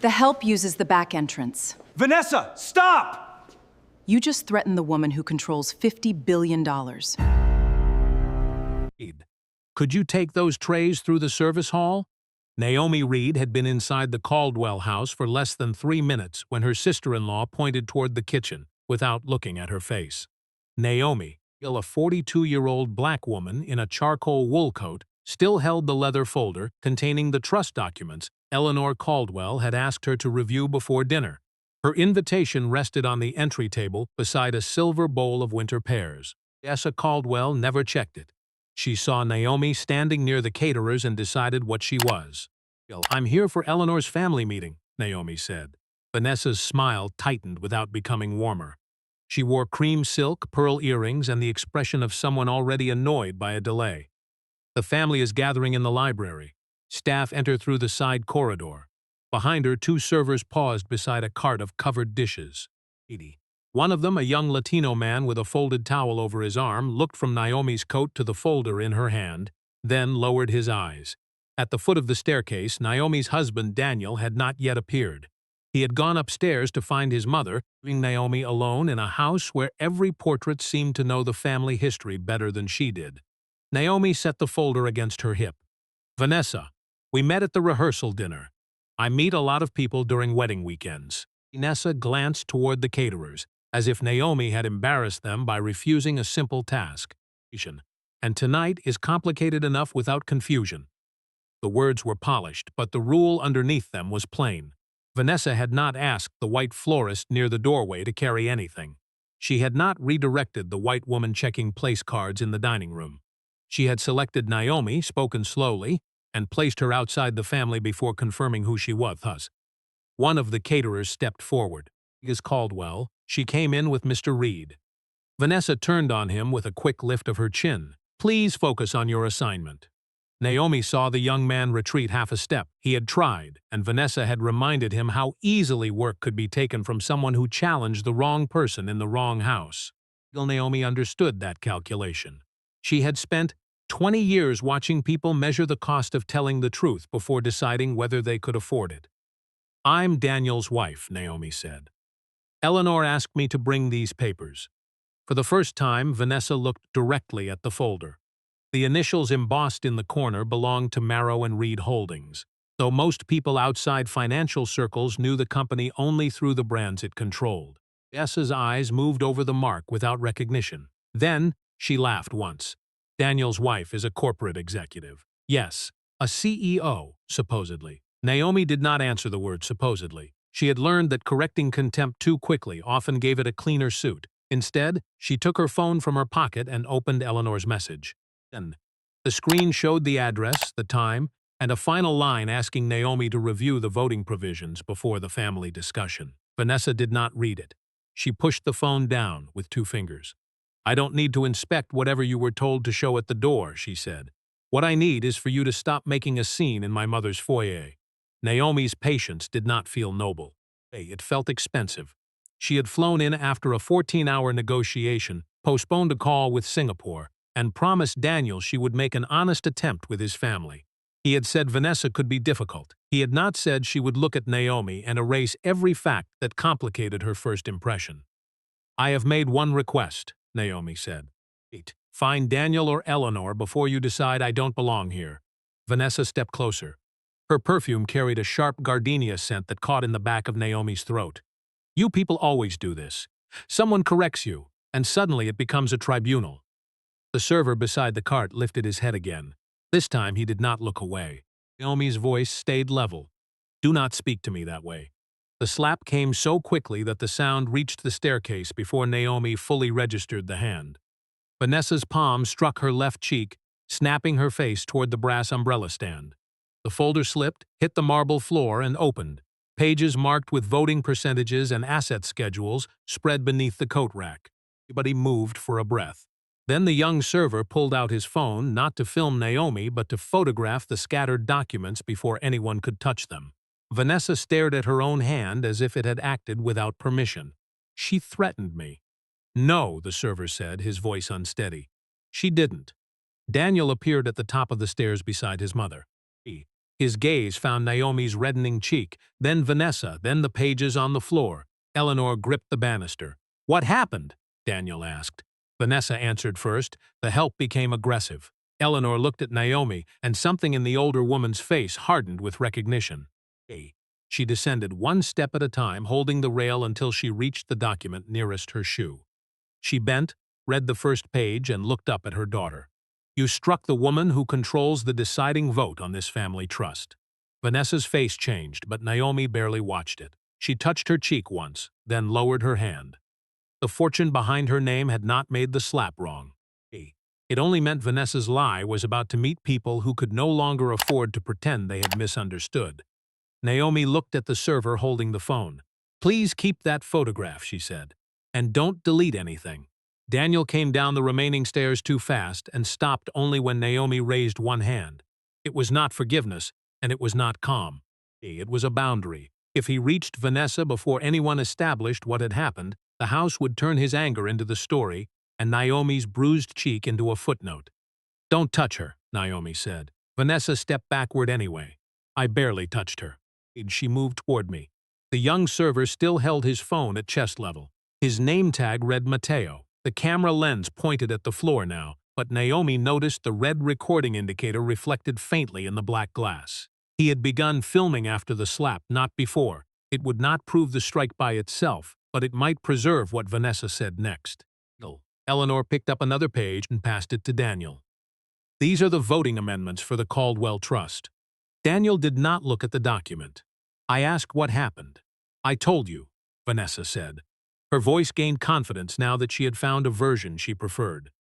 The help uses the back entrance. Vanessa, stop! You just threatened the woman who controls $50 billion. Could you take those trays through the service hall? Naomi Reed had been inside the Caldwell house for less than 3 minutes when her sister-in-law pointed toward the kitchen without looking at her face. Naomi, a 42-year-old black woman in a charcoal wool coat, still held the leather folder containing the trust documents Eleanor Caldwell had asked her to review before dinner. Her invitation rested on the entry table beside a silver bowl of winter pears. Vanessa Caldwell never checked it. She saw Naomi standing near the caterers and decided what she was. "I'm here for Eleanor's family meeting," Naomi said. Vanessa's smile tightened without becoming warmer. She wore cream silk, pearl earrings, and the expression of someone already annoyed by a delay. "The family is gathering in the library." Staff enter through the side corridor. Behind her, 2 servers paused beside a cart of covered dishes. One of them, a young Latino man with a folded towel over his arm, looked from Naomi's coat to the folder in her hand, then lowered his eyes. At the foot of the staircase, Naomi's husband, Daniel, had not yet appeared. He had gone upstairs to find his mother, leaving Naomi alone in a house where every portrait seemed to know the family history better than she did. Naomi set the folder against her hip. "Vanessa, we met at the rehearsal dinner. I meet a lot of people during wedding weekends." Vanessa glanced toward the caterers, as if Naomi had embarrassed them by refusing a simple task. "And tonight is complicated enough without confusion." The words were polished, but the rule underneath them was plain. Vanessa had not asked the white florist near the doorway to carry anything. She had not redirected the white woman checking place cards in the dining room. She had selected Naomi, spoken slowly, and placed her outside the family before confirming who she was. One of the caterers stepped forward. "Ms. Caldwell." She came in with Mr. Reed. Vanessa turned on him with a quick lift of her chin. "Please focus on your assignment." Naomi saw the young man retreat half a step. He had tried, and Vanessa had reminded him how easily work could be taken from someone who challenged the wrong person in the wrong house. Naomi understood that calculation. She had spent 20 years watching people measure the cost of telling the truth before deciding whether they could afford it. "I'm Daniel's wife," Naomi said. "Eleanor asked me to bring these papers." For the first time, Vanessa looked directly at the folder. The initials embossed in the corner belonged to Marrow and Reed Holdings, though most people outside financial circles knew the company only through the brands it controlled. Vanessa's eyes moved over the mark without recognition. Then, she laughed once. "Daniel's wife is a corporate executive." "Yes, a CEO, supposedly." Naomi did not answer the word supposedly. She had learned that correcting contempt too quickly often gave it a cleaner suit. Instead, she took her phone from her pocket and opened Eleanor's message. The screen showed the address, the time, and a final line asking Naomi to review the voting provisions before the family discussion. Vanessa did not read it. She pushed the phone down with 2 fingers. "I don't need to inspect whatever you were told to show at the door," she said. "What I need is for you to stop making a scene in my mother's foyer." Naomi's patience did not feel noble. It felt expensive. She had flown in after a 14-hour negotiation, postponed a call with Singapore, and promised Daniel she would make an honest attempt with his family. He had said Vanessa could be difficult. He had not said she would look at Naomi and erase every fact that complicated her first impression. "I have made one request," Naomi said. "Find Daniel or Eleanor before you decide I don't belong here." Vanessa stepped closer. Her perfume carried a sharp gardenia scent that caught in the back of Naomi's throat. "You people always do this. Someone corrects you, and suddenly it becomes a tribunal." The server beside the cart lifted his head again. This time he did not look away. Naomi's voice stayed level. "Do not speak to me that way." The slap came so quickly that the sound reached the staircase before Naomi fully registered the hand. Vanessa's palm struck her left cheek, snapping her face toward the brass umbrella stand. The folder slipped, hit the marble floor, and opened. Pages marked with voting percentages and asset schedules spread beneath the coat rack. Everybody moved for a breath. Then the young server pulled out his phone, not to film Naomi, but to photograph the scattered documents before anyone could touch them. Vanessa stared at her own hand as if it had acted without permission. "She threatened me." "No," the server said, his voice unsteady. "She didn't." Daniel appeared at the top of the stairs beside his mother. His gaze found Naomi's reddening cheek, then Vanessa, then the pages on the floor. Eleanor gripped the banister. "What happened?" Daniel asked. Vanessa answered first. The help became aggressive. Eleanor looked at Naomi, and something in the older woman's face hardened with recognition. She descended one step at a time, holding the rail until she reached the document nearest her shoe. She bent, read the first page, and looked up at her daughter. "You struck the woman who controls the deciding vote on this family trust." Vanessa's face changed, but Naomi barely watched it. She touched her cheek once, then lowered her hand. The fortune behind her name had not made the slap wrong. It only meant Vanessa's lie was about to meet people who could no longer afford to pretend they had misunderstood. Naomi looked at the server holding the phone. "Please keep that photograph," she said. "And don't delete anything." Daniel came down the remaining stairs too fast and stopped only when Naomi raised one hand. It was not forgiveness, and it was not calm. It was a boundary. If he reached Vanessa before anyone established what had happened, the house would turn his anger into the story and Naomi's bruised cheek into a footnote. "Don't touch her," Naomi said. Vanessa stepped backward anyway. "I barely touched her." She moved toward me. The young server still held his phone at chest level. His name tag read Mateo. The camera lens pointed at the floor now, but Naomi noticed the red recording indicator reflected faintly in the black glass. He had begun filming after the slap, not before. It would not prove the strike by itself, but it might preserve what Vanessa said next. Eleanor picked up another page and passed it to Daniel. "These are the voting amendments for the Caldwell Trust." Daniel did not look at the document. "I asked what happened." "I told you," Vanessa said. Her voice gained confidence now that she had found a version she preferred.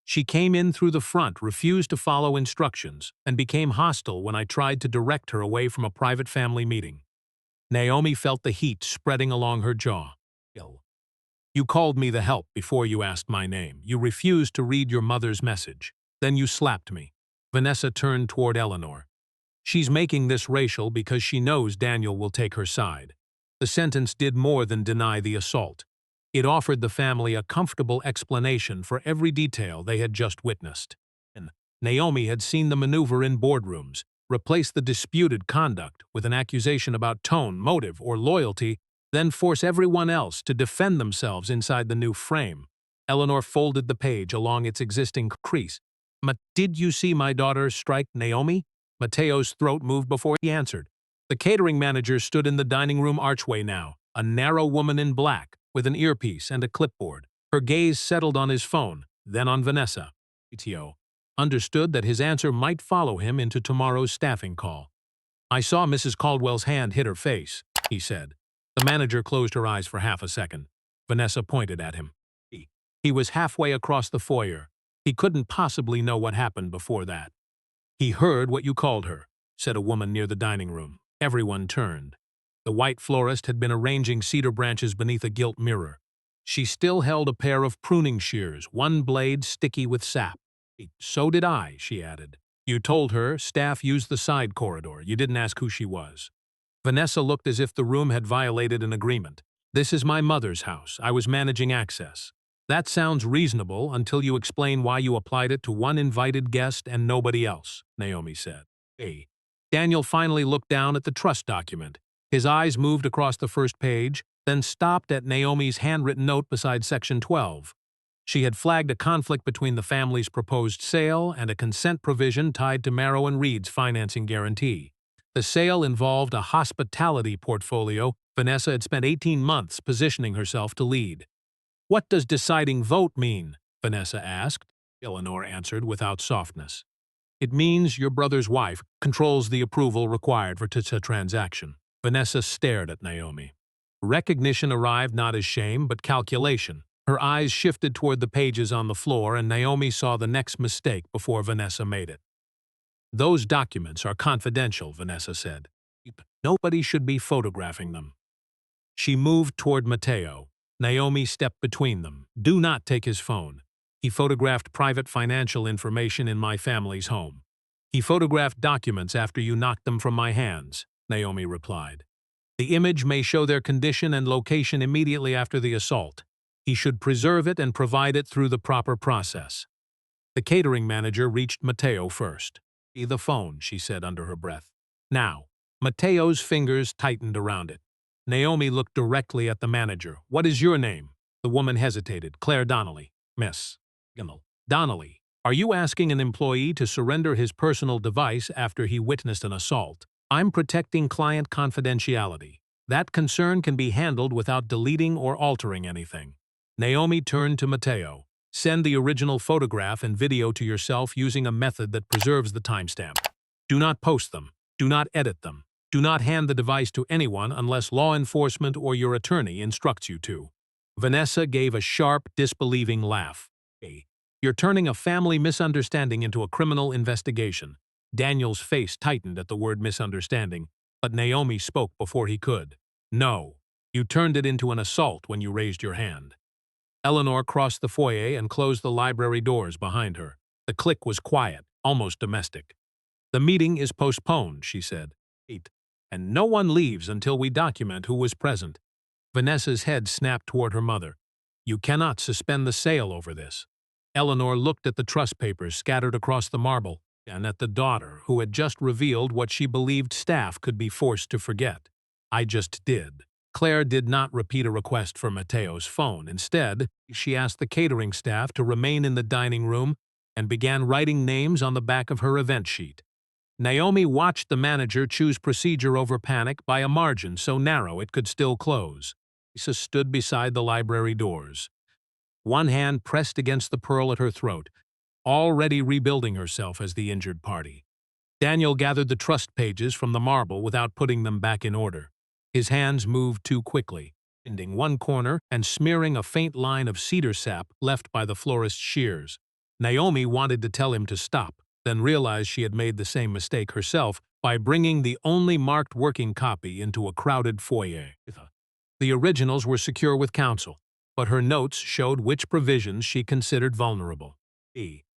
"She came in through the front, refused to follow instructions, and became hostile when I tried to direct her away from a private family meeting." Naomi felt the heat spreading along her jaw. "You called me the help before you asked my name. You refused to read your mother's message. Then you slapped me." Vanessa turned toward Eleanor. "She's making this racial because she knows Daniel will take her side." The sentence did more than deny the assault. It offered the family a comfortable explanation for every detail they had just witnessed. Naomi had seen the maneuver in boardrooms, replace the disputed conduct with an accusation about tone, motive, or loyalty, then force everyone else to defend themselves inside the new frame. Eleanor folded the page along its existing crease. "Did you see my daughter strike Naomi?" Mateo's throat moved before he answered. The catering manager stood in the dining room archway now, a narrow woman in black, with an earpiece and a clipboard. Her gaze settled on his phone, then on Vanessa. Mateo understood that his answer might follow him into tomorrow's staffing call. "I saw Mrs. Caldwell's hand hit her face," he said. The manager closed her eyes for half a second. Vanessa pointed at him. He was halfway across the foyer. He couldn't possibly know what happened before that. "He heard what you called her," said a woman near the dining room. Everyone turned. The white florist had been arranging cedar branches beneath a gilt mirror. She still held a pair of pruning shears, one blade sticky with sap. "So did I," she added. "You told her staff used the side corridor. You didn't ask who she was." Vanessa looked as if the room had violated an agreement. "This is my mother's house. I was managing access." "That sounds reasonable until you explain why you applied it to one invited guest and nobody else," Naomi said. Daniel finally looked down at the trust document. His eyes moved across the first page, then stopped at Naomi's handwritten note beside Section 12. She had flagged a conflict between the family's proposed sale and a consent provision tied to Marrow and Reed's financing guarantee. The sale involved a hospitality portfolio Vanessa had spent 18 months positioning herself to lead. "What does deciding vote mean?" Vanessa asked. Eleanor answered without softness. "It means your brother's wife controls the approval required for such a transaction." Vanessa stared at Naomi. Recognition arrived not as shame, but calculation. Her eyes shifted toward the pages on the floor, and Naomi saw the next mistake before Vanessa made it. "Those documents are confidential," Vanessa said. "Nobody should be photographing them." She moved toward Mateo. Naomi stepped between them. "Do not take his phone. He photographed private financial information in my family's home. He photographed documents after you knocked them from my hands," Naomi replied. "The image may show their condition and location immediately after the assault. He should preserve it and provide it through the proper process." The catering manager reached Mateo first. "The phone," she said under her breath. Now, Mateo's fingers tightened around it. Naomi looked directly at the manager. What is your name? The woman hesitated. Claire Donnelly. Miss Donnelly. Are you asking an employee to surrender his personal device after he witnessed an assault? I'm protecting client confidentiality. That concern can be handled without deleting or altering anything. Naomi turned to Mateo. Send the original photograph and video to yourself using a method that preserves the timestamp. Do not post them. Do not edit them. Do not hand the device to anyone unless law enforcement or your attorney instructs you to. Vanessa gave a sharp, disbelieving laugh. Hey, you're turning a family misunderstanding into a criminal investigation. Daniel's face tightened at the word misunderstanding, but Naomi spoke before he could. No, you turned it into an assault when you raised your hand. Eleanor crossed the foyer and closed the library doors behind her. The click was quiet, almost domestic. The meeting is postponed, she said. And no one leaves until we document who was present. Vanessa's head snapped toward her mother. You cannot suspend the sale over this. Eleanor looked at the trust papers scattered across the marble and at the daughter who had just revealed what she believed staff could be forced to forget. I just did. Claire did not repeat a request for Mateo's phone. Instead, she asked the catering staff to remain in the dining room and began writing names on the back of her event sheet. Naomi watched the manager choose procedure over panic by a margin so narrow it could still close. Lisa stood beside the library doors, one hand pressed against the pearl at her throat, already rebuilding herself as the injured party. Daniel gathered the trust pages from the marble without putting them back in order. His hands moved too quickly, bending one corner and smearing a faint line of cedar sap left by the florist's shears. Naomi wanted to tell him to stop, then realized she had made the same mistake herself by bringing the only marked working copy into a crowded foyer. The originals were secure with counsel, but her notes showed which provisions she considered vulnerable.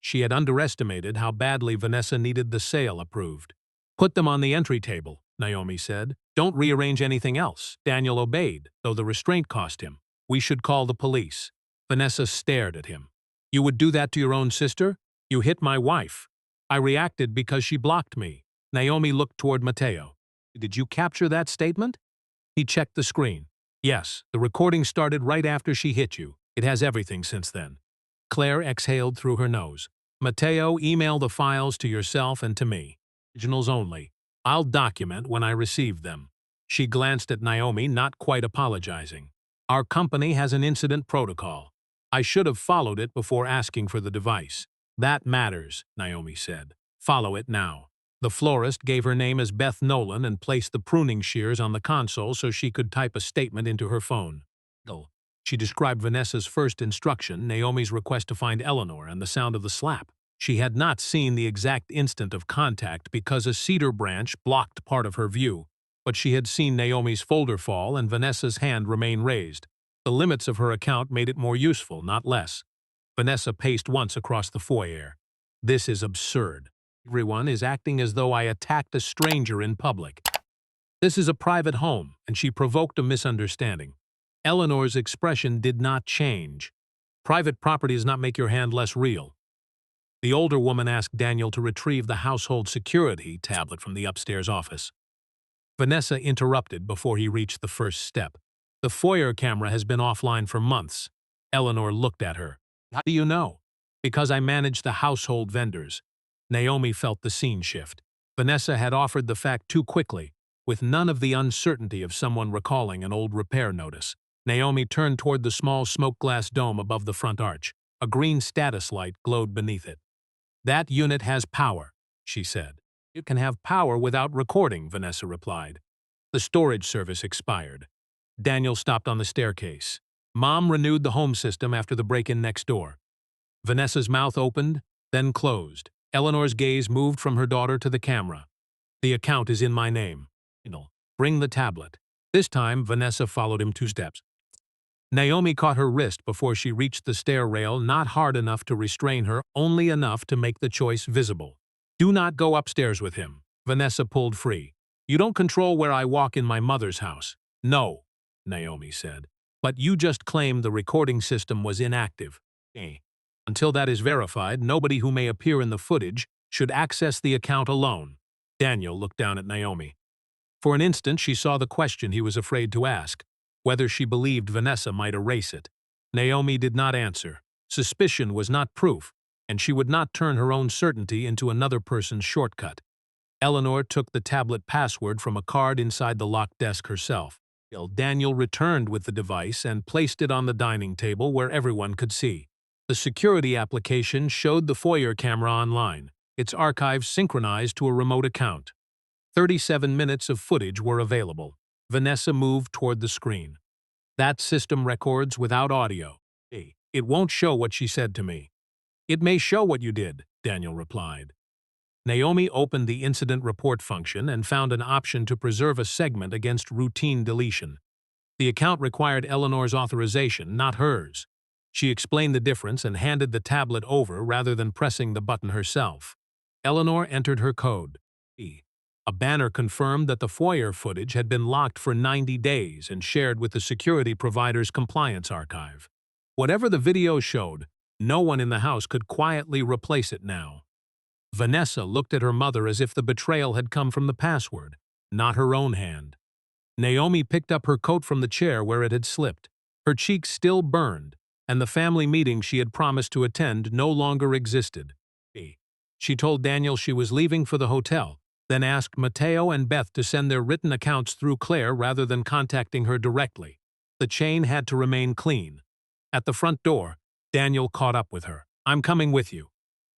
She had underestimated how badly Vanessa needed the sale approved. Put them on the entry table, Naomi said. Don't rearrange anything else. Daniel obeyed, though the restraint cost him. We should call the police. Vanessa stared at him. You would do that to your own sister? You hit my wife. I reacted because she blocked me. Naomi looked toward Mateo. Did you capture that statement? He checked the screen. Yes, the recording started right after she hit you. It has everything since then. Claire exhaled through her nose. Mateo, email the files to yourself and to me. Originals only. I'll document when I receive them. She glanced at Naomi, not quite apologizing. Our company has an incident protocol. I should have followed it before asking for the device. That matters, Naomi said. Follow it now. The florist gave her name as Beth Nolan and placed the pruning shears on the console so she could type a statement into her phone. She described Vanessa's first instruction, Naomi's request to find Eleanor, and the sound of the slap. She had not seen the exact instant of contact because a cedar branch blocked part of her view, but she had seen Naomi's folder fall and Vanessa's hand remain raised. The limits of her account made it more useful, not less. Vanessa paced once across the foyer. This is absurd. Everyone is acting as though I attacked a stranger in public. This is a private home, and she provoked a misunderstanding. Eleanor's expression did not change. Private property does not make your hand less real. The older woman asked Daniel to retrieve the household security tablet from the upstairs office. Vanessa interrupted before he reached the first step. The foyer camera has been offline for months. Eleanor looked at her. How do you know? Because I manage the household vendors. Naomi felt the scene shift. Vanessa had offered the fact too quickly, with none of the uncertainty of someone recalling an old repair notice. Naomi turned toward the small smoke glass dome above the front arch. A green status light glowed beneath it. That unit has power, she said. It can have power without recording, Vanessa replied. The storage service expired. Daniel stopped on the staircase. Mom renewed the home system after the break-in next door. Vanessa's mouth opened, then closed. Eleanor's gaze moved from her daughter to the camera. The account is in my name. Bring the tablet. This time, Vanessa followed him 2 steps. Naomi caught her wrist before she reached the stair rail, not hard enough to restrain her, only enough to make the choice visible. Do not go upstairs with him. Vanessa pulled free. You don't control where I walk in my mother's house. No, Naomi said. But you just claimed the recording system was inactive. Until that is verified, nobody who may appear in the footage should access the account alone. Daniel looked down at Naomi. For an instant, she saw the question he was afraid to ask, whether she believed Vanessa might erase it. Naomi did not answer. Suspicion was not proof, and she would not turn her own certainty into another person's shortcut. Eleanor took the tablet password from a card inside the locked desk herself. Daniel returned with the device and placed it on the dining table where everyone could see. The security application showed the foyer camera online, its archives synchronized to a remote account. 37 minutes of footage were available. Vanessa moved toward the screen. That system records without audio. It won't show what she said to me. It may show what you did, Daniel replied. Naomi opened the incident report function and found an option to preserve a segment against routine deletion. The account required Eleanor's authorization, not hers. She explained the difference and handed the tablet over rather than pressing the button herself. Eleanor entered her code. A banner confirmed that the foyer footage had been locked for 90 days and shared with the security provider's compliance archive. Whatever the video showed, no one in the house could quietly replace it now. Vanessa looked at her mother as if the betrayal had come from the password, not her own hand. Naomi picked up her coat from the chair where it had slipped. Her cheeks still burned, and the family meeting she had promised to attend no longer existed. She told Daniel she was leaving for the hotel, then asked Mateo and Beth to send their written accounts through Claire rather than contacting her directly. The chain had to remain clean. At the front door, Daniel caught up with her. "I'm coming with you."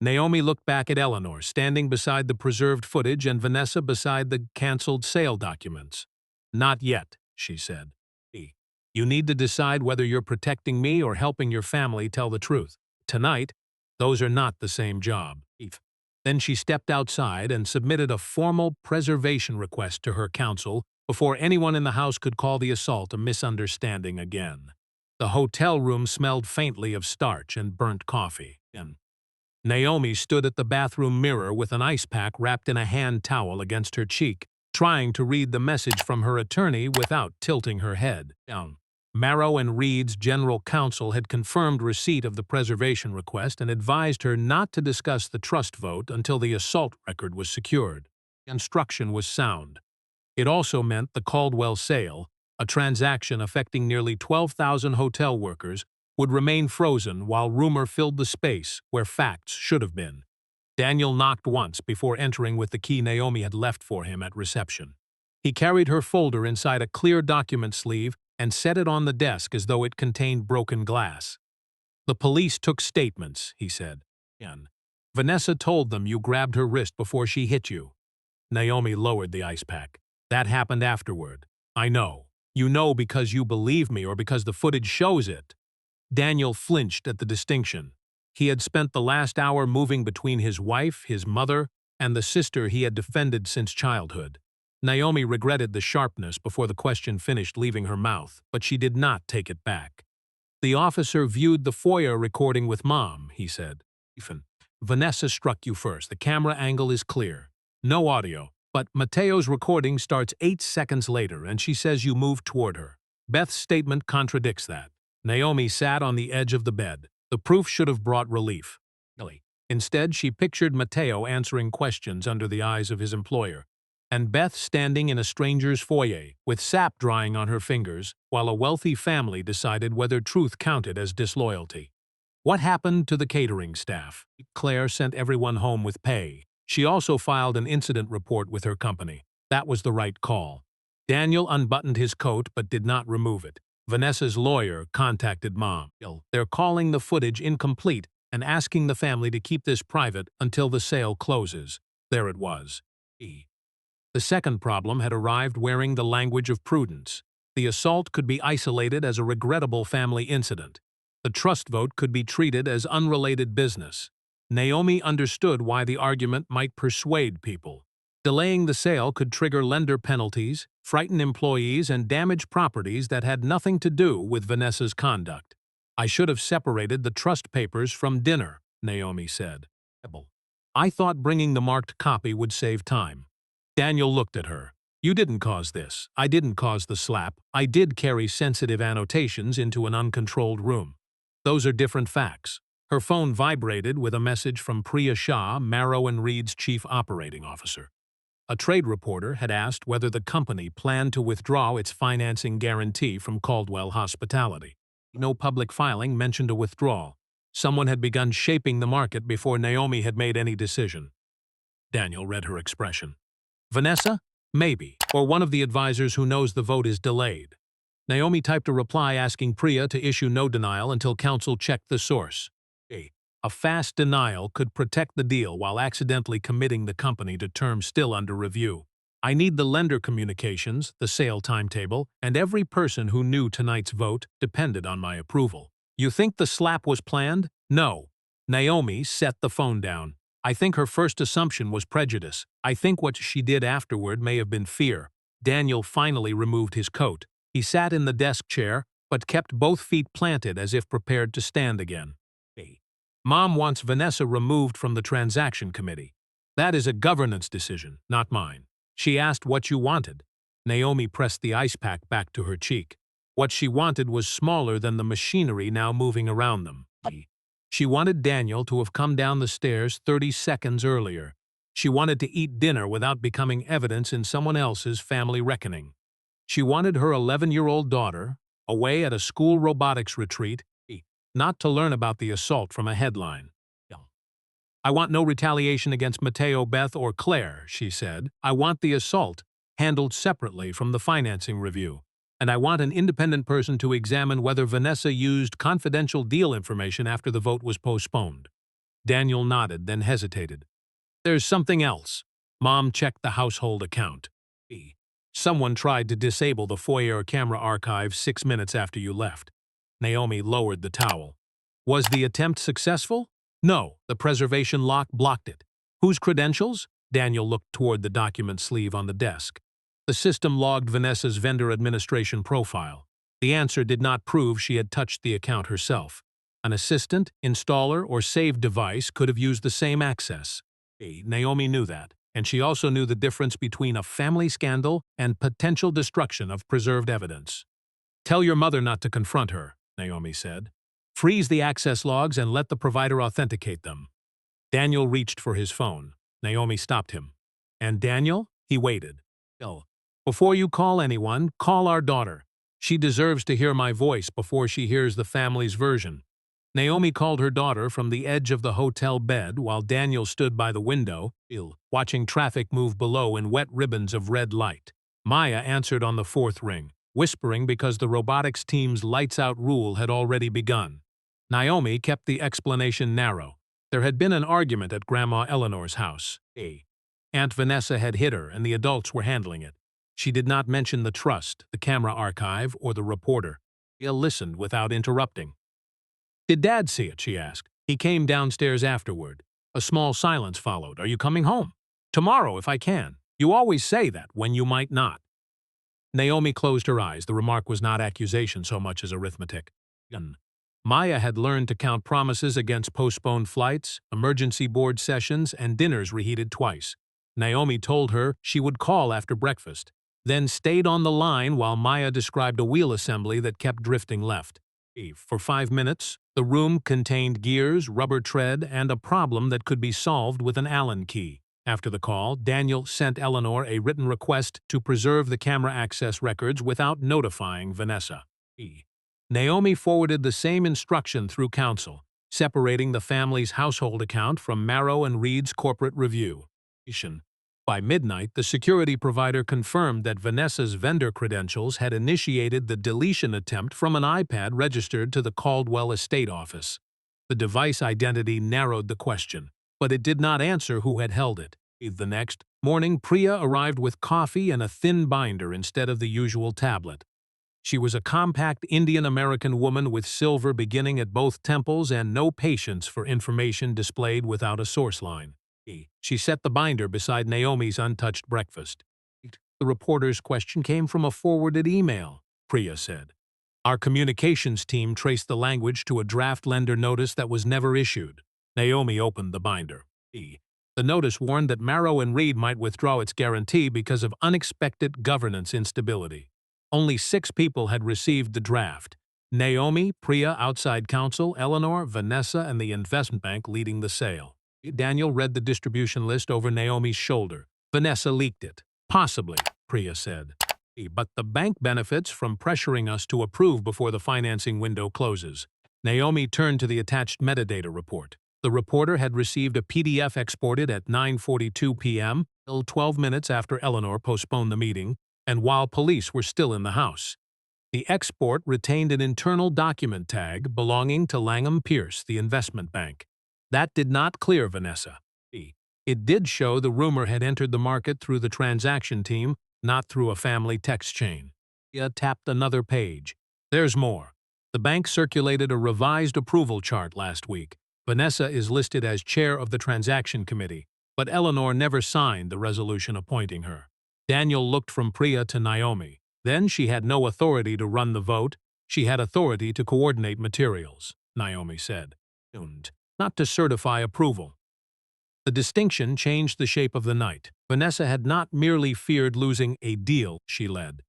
Naomi looked back at Eleanor, standing beside the preserved footage, and Vanessa beside the canceled sale documents. "Not yet," she said. "You need to decide whether you're protecting me or helping your family tell the truth. Tonight, those are not the same job." Then she stepped outside and submitted a formal preservation request to her counsel before anyone in the house could call the assault a misunderstanding again. The hotel room smelled faintly of starch and burnt coffee. Naomi stood at the bathroom mirror with an ice pack wrapped in a hand towel against her cheek, trying to read the message from her attorney without tilting her head down. Marrow and Reed's general counsel had confirmed receipt of the preservation request and advised her not to discuss the trust vote until the assault record was secured. The instruction was sound. It also meant the Caldwell sale, a transaction affecting nearly 12,000 hotel workers, would remain frozen while rumor filled the space where facts should have been. Daniel knocked once before entering with the key Naomi had left for him at reception. He carried her folder inside a clear document sleeve and set it on the desk as though it contained broken glass. "The police took statements," he said. "Vanessa told them you grabbed her wrist before she hit you." Naomi lowered the ice pack. "That happened afterward. I know. You know because you believe me or because the footage shows it." Daniel flinched at the distinction. He had spent the last hour moving between his wife, his mother, and the sister he had defended since childhood. Naomi regretted the sharpness before the question finished leaving her mouth, but she did not take it back. "The officer viewed the foyer recording with Mom," he said. "Vanessa struck you first. The camera angle is clear. No audio, but Mateo's recording starts 8 seconds later, and she says you moved toward her. Beth's statement contradicts that." Naomi sat on the edge of the bed. The proof should have brought relief. Instead, she pictured Mateo answering questions under the eyes of his employer, and Beth standing in a stranger's foyer, with sap drying on her fingers, while a wealthy family decided whether truth counted as disloyalty. What happened to the catering staff? Claire sent everyone home with pay. She also filed an incident report with her company. That was the right call. Daniel unbuttoned his coat but did not remove it. Vanessa's lawyer contacted Mom. "They're calling the footage incomplete and asking the family to keep this private until the sale closes." There it was. The second problem had arrived wearing the language of prudence. The assault could be isolated as a regrettable family incident. The trust vote could be treated as unrelated business. Naomi understood why the argument might persuade people. Delaying the sale could trigger lender penalties, frighten employees, and damage properties that had nothing to do with Vanessa's conduct. "I should have separated the trust papers from dinner," Naomi said. "I thought bringing the marked copy would save time." Daniel looked at her. "You didn't cause this. I didn't cause the slap. I did carry sensitive annotations into an uncontrolled room. Those are different facts." Her phone vibrated with a message from Priya Shah, Marrow and Reed's chief operating officer. A trade reporter had asked whether the company planned to withdraw its financing guarantee from Caldwell Hospitality. No public filing mentioned a withdrawal. Someone had begun shaping the market before Naomi had made any decision. Daniel read her expression. Vanessa? Maybe, or one of the advisors who knows the vote is delayed. Naomi typed a reply asking Priya to issue no denial until counsel checked the source. A fast denial could protect the deal while accidentally committing the company to terms still under review. I need the lender communications, the sale timetable, and every person who knew tonight's vote depended on my approval. You think the slap was planned? No. Naomi set the phone down. I think her first assumption was prejudice. I think what she did afterward may have been fear. Daniel finally removed his coat. He sat in the desk chair, but kept both feet planted as if prepared to stand again. Mom wants Vanessa removed from the transaction committee. That is a governance decision, not mine. She asked what you wanted. Naomi pressed the ice pack back to her cheek. What she wanted was smaller than the machinery now moving around them. She wanted Daniel to have come down the stairs 30 seconds earlier. She wanted to eat dinner without becoming evidence in someone else's family reckoning. She wanted her 11-year-old daughter, away at a school robotics retreat, not to learn about the assault from a headline. I want no retaliation against Mateo, Beth, or Claire, she said. I want the assault handled separately from the financing review. And I want an independent person to examine whether Vanessa used confidential deal information after the vote was postponed. Daniel nodded, then hesitated. There's something else. Mom checked the household account. Someone tried to disable the foyer camera archive 6 minutes after you left. Naomi lowered the towel. Was the attempt successful? No, the preservation lock blocked it. Whose credentials? Daniel looked toward the document sleeve on the desk. The system logged Vanessa's vendor administration profile. The answer did not prove she had touched the account herself. An assistant, installer, or saved device could have used the same access. Naomi knew that, and she also knew the difference between a family scandal and potential destruction of preserved evidence. Tell your mother not to confront her, Naomi said. Freeze the access logs and let the provider authenticate them. Daniel reached for his phone. Naomi stopped him. And Daniel? He waited. Before you call anyone, call our daughter. She deserves to hear my voice before she hears the family's version. Naomi called her daughter from the edge of the hotel bed while Daniel stood by the window, watching traffic move below in wet ribbons of red light. Maya answered on the fourth ring, whispering because the robotics team's lights-out rule had already begun. Naomi kept the explanation narrow. There had been an argument at Grandma Eleanor's house. Aunt Vanessa had hit her and the adults were handling it. She did not mention the trust, the camera archive, or the reporter. She listened without interrupting. Did Dad see it? She asked. He came downstairs afterward. A small silence followed. Are you coming home? Tomorrow, if I can. You always say that when you might not. Naomi closed her eyes. The remark was not accusation so much as arithmetic. Maya had learned to count promises against postponed flights, emergency board sessions, and dinners reheated twice. Naomi told her she would call after breakfast, then stayed on the line while Maya described a wheel assembly that kept drifting left. For 5 minutes, the room contained gears, rubber tread, and a problem that could be solved with an Allen key. After the call, Daniel sent Eleanor a written request to preserve the camera access records without notifying Vanessa. Naomi forwarded the same instruction through counsel, separating the family's household account from Marrow and Reed's corporate review. By midnight, the security provider confirmed that Vanessa's vendor credentials had initiated the deletion attempt from an iPad registered to the Caldwell estate office. The device identity narrowed the question, but it did not answer who had held it. The next morning, Priya arrived with coffee and a thin binder instead of the usual tablet. She was a compact Indian-American woman with silver beginning at both temples and no patience for information displayed without a source line. She set the binder beside Naomi's untouched breakfast. The reporter's question came from a forwarded email, Priya said. Our communications team traced the language to a draft lender notice that was never issued. Naomi opened the binder. The notice warned that Marrow and Reed might withdraw its guarantee because of unexpected governance instability. Only 6 people had received the draft. Naomi, Priya, outside counsel, Eleanor, Vanessa, and the investment bank leading the sale. Daniel read the distribution list over Naomi's shoulder. Vanessa leaked it. Possibly, Priya said. But the bank benefits from pressuring us to approve before the financing window closes. Naomi turned to the attached metadata report. The reporter had received a PDF exported at 9:42 p.m., 12 minutes after Eleanor postponed the meeting, and while police were still in the house. The export retained an internal document tag belonging to Langham Pierce, the investment bank. That did not clear Vanessa. It did show the rumor had entered the market through the transaction team, not through a family text chain. Priya tapped another page. There's more. The bank circulated a revised approval chart last week. Vanessa is listed as chair of the transaction committee, but Eleanor never signed the resolution appointing her. Daniel looked from Priya to Naomi. Then she had no authority to run the vote. She had authority to coordinate materials, Naomi said. Not to certify approval. The distinction changed the shape of the night. Vanessa had not merely feared losing a deal she led.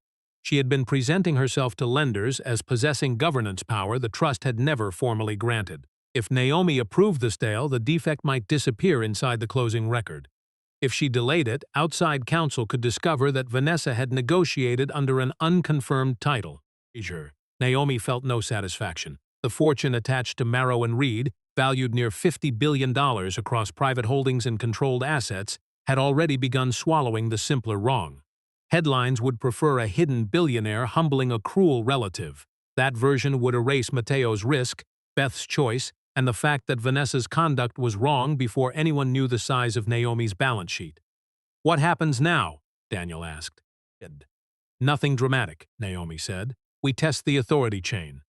She had been presenting herself to lenders as possessing governance power the trust had never formally granted. If Naomi approved the sale, the defect might disappear inside the closing record. If she delayed it, outside counsel could discover that Vanessa had negotiated under an unconfirmed title. Naomi felt no satisfaction. The fortune attached to Marrow and Reed, valued near $50 billion across private holdings and controlled assets, had already begun swallowing the simpler wrong. Headlines would prefer a hidden billionaire humbling a cruel relative. That version would erase Mateo's risk, Beth's choice, and the fact that Vanessa's conduct was wrong before anyone knew the size of Naomi's balance sheet. "What happens now?" Daniel asked. "Nothing dramatic," Naomi said. "We test the authority chain."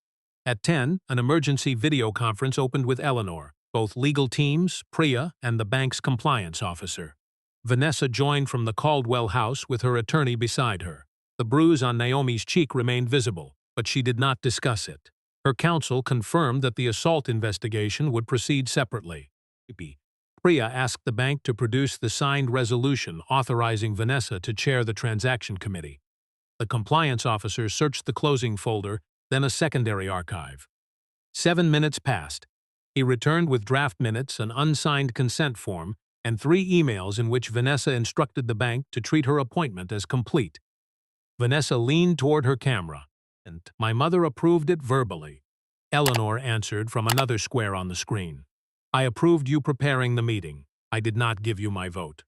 At 10, an emergency video conference opened with Eleanor, both legal teams, Priya, and the bank's compliance officer. Vanessa joined from the Caldwell house with her attorney beside her. The bruise on Naomi's cheek remained visible, but she did not discuss it. Her counsel confirmed that the assault investigation would proceed separately. Priya asked the bank to produce the signed resolution authorizing Vanessa to chair the transaction committee. The compliance officer searched the closing folder, then a secondary archive. 7 minutes passed. He returned with draft minutes, an unsigned consent form, and 3 emails in which Vanessa instructed the bank to treat her appointment as complete. Vanessa leaned toward her camera. "And my mother approved it verbally." Eleanor answered from another square on the screen. "I approved you preparing the meeting. I did not give you my vote."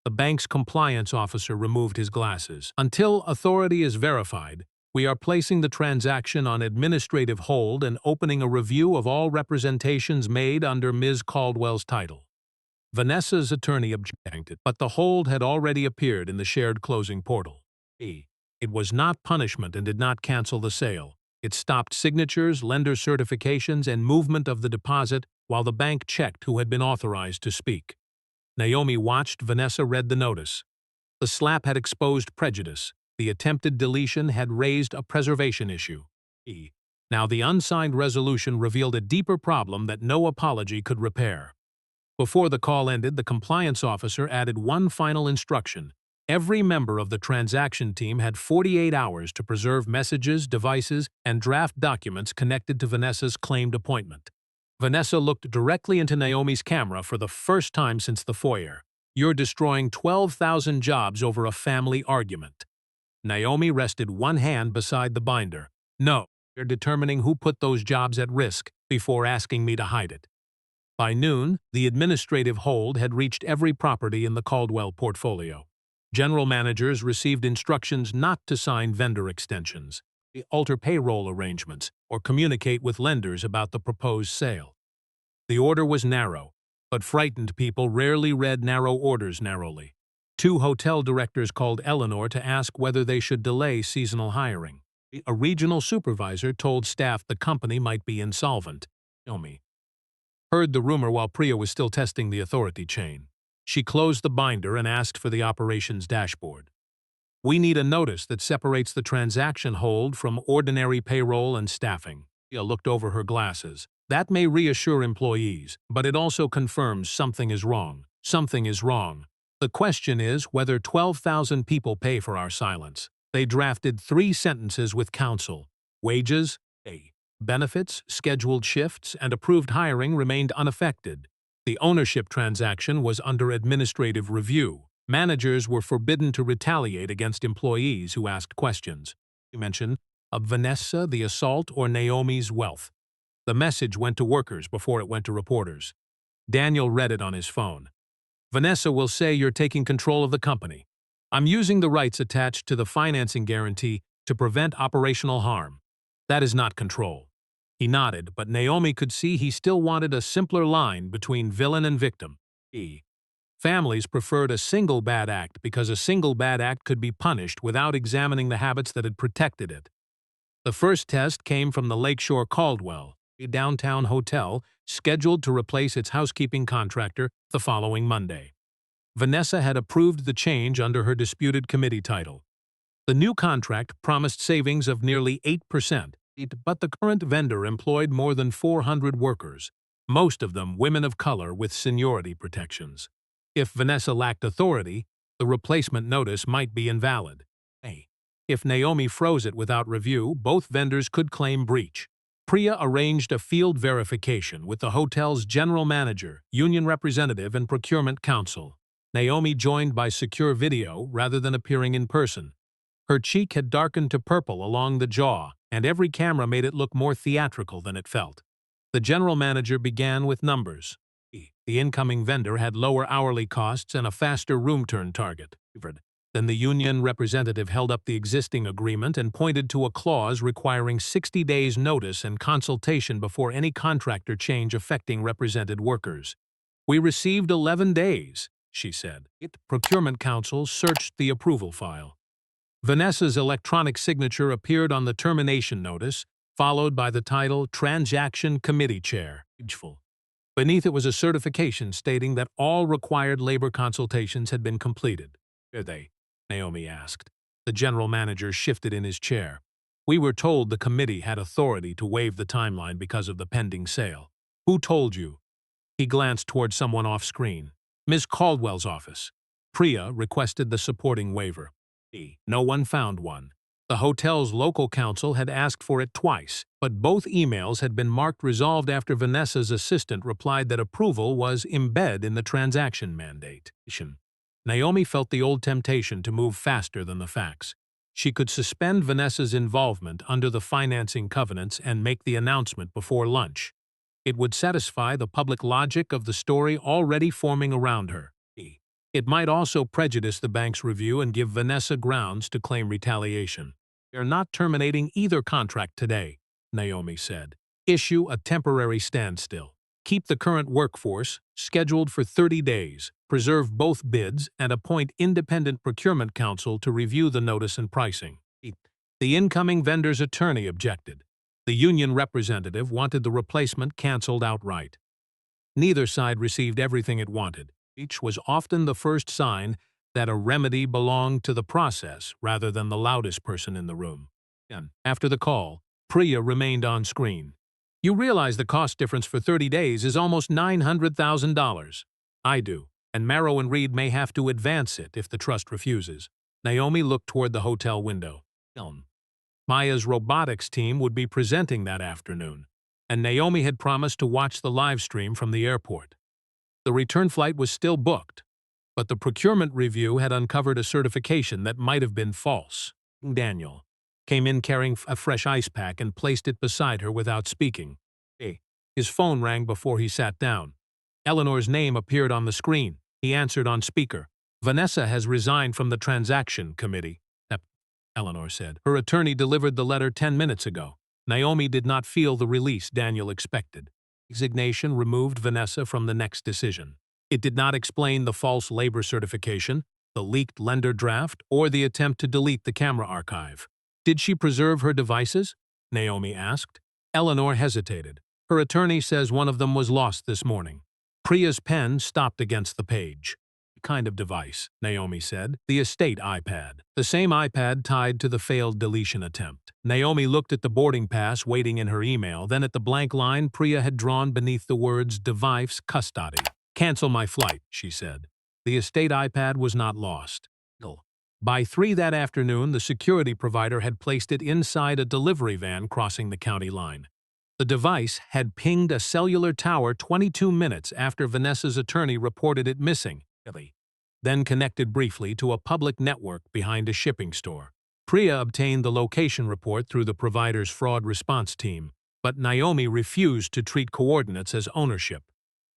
The bank's compliance officer removed his glasses. "Until authority is verified, we are placing the transaction on administrative hold and opening a review of all representations made under Ms. Caldwell's title." Vanessa's attorney objected, but the hold had already appeared in the shared closing portal. It was not punishment and did not cancel the sale. It stopped signatures, lender certifications, and movement of the deposit while the bank checked who had been authorized to speak. Naomi watched. Vanessa read the notice. The slap had exposed prejudice. The attempted deletion had raised a preservation issue. Now the unsigned resolution revealed a deeper problem that no apology could repair. Before the call ended, the compliance officer added one final instruction. Every member of the transaction team had 48 hours to preserve messages, devices, and draft documents connected to Vanessa's claimed appointment. Vanessa looked directly into Naomi's camera for the first time since the foyer. "You're destroying 12,000 jobs over a family argument." Naomi rested one hand beside the binder. "No, you're determining who put those jobs at risk before asking me to hide it." By noon, the administrative hold had reached every property in the Caldwell portfolio. General managers received instructions not to sign vendor extensions, alter payroll arrangements, or communicate with lenders about the proposed sale. The order was narrow, but frightened people rarely read narrow orders narrowly. 2 hotel directors called Eleanor to ask whether they should delay seasonal hiring. A regional supervisor told staff the company might be insolvent. Naomi heard the rumor while Priya was still testing the authority chain. She closed the binder and asked for the operations dashboard. "We need a notice that separates the transaction hold from ordinary payroll and staffing." Priya looked over her glasses. "That may reassure employees, but it also confirms something is wrong. Something is wrong. The question is whether 12,000 people pay for our silence." They drafted 3 sentences with counsel. Wages, benefits, scheduled shifts, and approved hiring remained unaffected. The ownership transaction was under administrative review. Managers were forbidden to retaliate against employees who asked questions. Mention of Vanessa, the assault, or Naomi's wealth. The message went to workers before it went to reporters. Daniel read it on his phone. Vanessa will say you're taking control of the company. I'm using the rights attached to the financing guarantee to prevent operational harm. That is not control. He nodded, but Naomi could see he still wanted a simpler line between villain and victim. Families preferred a single bad act because a single bad act could be punished without examining the habits that had protected it. The first test came from the Lakeshore Caldwell, a downtown hotel scheduled to replace its housekeeping contractor the following Monday. Vanessa had approved the change under her disputed committee title. The new contract promised savings of nearly 8%, but the current vendor employed more than 400 workers, most of them women of color with seniority protections. If Vanessa lacked authority, the replacement notice might be invalid. If Naomi froze it without review, both vendors could claim breach. Priya arranged a field verification with the hotel's general manager, union representative, and procurement counsel. Naomi joined by secure video rather than appearing in person. Her cheek had darkened to purple along the jaw, and every camera made it look more theatrical than it felt. The general manager began with numbers. The incoming vendor had lower hourly costs and a faster room turn target. Then the union representative held up the existing agreement and pointed to a clause requiring 60 days' notice and consultation before any contractor change affecting represented workers. We received 11 days, she said. Procurement counsel searched the approval file. Vanessa's electronic signature appeared on the termination notice, followed by the title Transaction Committee Chair. Beneath it was a certification stating that all required labor consultations had been completed. Are they? Naomi asked. The general manager shifted in his chair. We were told the committee had authority to waive the timeline because of the pending sale. Who told you? He glanced toward someone off-screen. Ms. Caldwell's office. Priya requested the supporting waiver. No one found one. The hotel's local counsel had asked for it twice, but both emails had been marked resolved after Vanessa's assistant replied that approval was embedded in the transaction mandate. Naomi felt the old temptation to move faster than the facts. She could suspend Vanessa's involvement under the financing covenants and make the announcement before lunch. It would satisfy the public logic of the story already forming around her. It might also prejudice the bank's review and give Vanessa grounds to claim retaliation. We are not terminating either contract today, Naomi said. Issue a temporary standstill. Keep the current workforce, scheduled for 30 days, preserve both bids, and appoint independent procurement counsel to review the notice and pricing. The incoming vendor's attorney objected. The union representative wanted the replacement canceled outright. Neither side received everything it wanted. Each was often the first sign that a remedy belonged to the process rather than the loudest person in the room. After the call, Priya remained on screen. You realize the cost difference for 30 days is almost $900,000. I do, and Marrow and Reed may have to advance it if the trust refuses. Naomi looked toward the hotel window. Maya's robotics team would be presenting that afternoon, and Naomi had promised to watch the live stream from the airport. The return flight was still booked, but the procurement review had uncovered a certification that might have been false. Daniel came in carrying a fresh ice pack and placed it beside her without speaking. His phone rang before he sat down. Eleanor's name appeared on the screen. He answered on speaker. Vanessa has resigned from the transaction committee, Eleanor said. Her attorney delivered the letter 10 minutes ago. Naomi did not feel the release Daniel expected. Resignation removed Vanessa from the next decision. It did not explain the false labor certification, the leaked lender draft, or the attempt to delete the camera archive. Did she preserve her devices? Naomi asked. Eleanor hesitated. Her attorney says one of them was lost this morning. Priya's pen stopped against the page. Kind of device, Naomi said. The estate iPad. The same iPad tied to the failed deletion attempt. Naomi looked at the boarding pass waiting in her email, then at the blank line Priya had drawn beneath the words device custody. Cancel my flight, she said. The estate iPad was not lost. By 3 that afternoon, the security provider had placed it inside a delivery van crossing the county line. The device had pinged a cellular tower 22 minutes after Vanessa's attorney reported it missing. then connected briefly to a public network behind a shipping store. Priya obtained the location report through the provider's fraud response team, but Naomi refused to treat coordinates as ownership.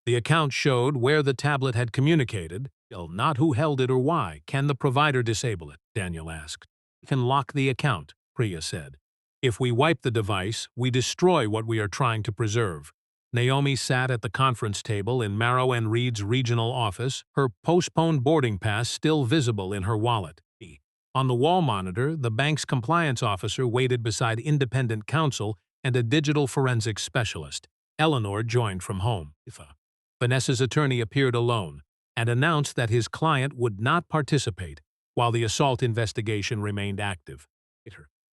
The account showed where the tablet had communicated, not who held it or why. Can the provider disable it? Daniel asked. We can lock the account, Priya said. If we wipe the device, we destroy what we are trying to preserve. Naomi sat at the conference table in Marrow and Reed's regional office, her postponed boarding pass still visible in her wallet. On the wall monitor, the bank's compliance officer waited beside independent counsel and a digital forensics specialist. Eleanor joined from home. Vanessa's attorney appeared alone and announced that his client would not participate while the assault investigation remained active.